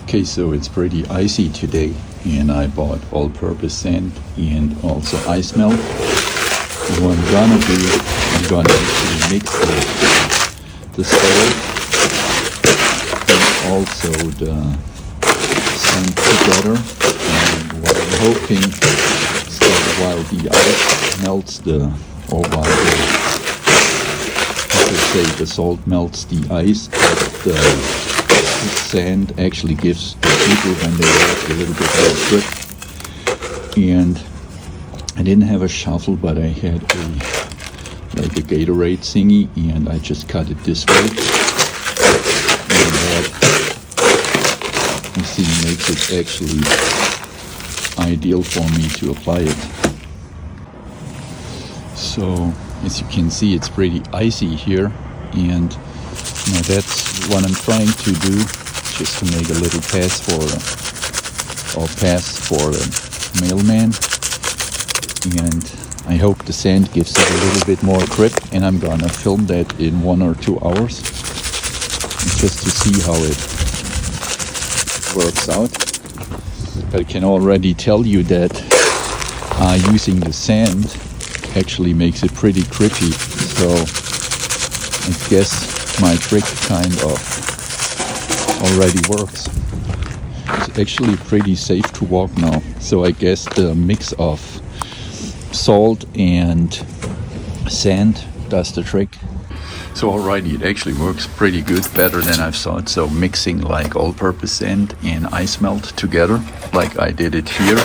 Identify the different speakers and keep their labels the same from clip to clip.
Speaker 1: Okay, so it's pretty icy today, and I bought all-purpose sand and also ice melt. And what I'm gonna do, I'm gonna actually mix the salt and also the sand together. And what I'm hoping is that while the ice melts or while the salt melts the ice, that the sand actually gives the people when they walk a little bit more grip. And I didn't have a shovel, but I had a Gatorade thingy, and I just cut it this way. And that, you see, makes it actually ideal for me to apply it. So as you can see, it's pretty icy here, and that's what I'm trying to do, just to make a little pass for a mailman. And I hope the sand gives it a little bit more grip, and I'm gonna film that in 1 or 2 hours just to see how it works out. But I can already tell you that using the sand actually makes it pretty grippy, so I guess my trick kind of already works. It's actually pretty safe to walk now, so I guess the mix of salt and sand does the trick. So alrighty, it actually works pretty good, better than I thought. So mixing like all-purpose sand and ice melt together, like I did it here,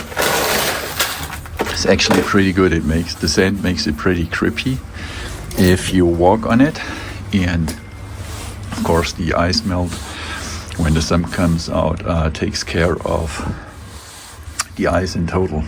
Speaker 1: it's actually pretty good. The sand makes it pretty grippy if you walk on it, and of course the ice melt, when the sun comes out, takes care of the ice in total.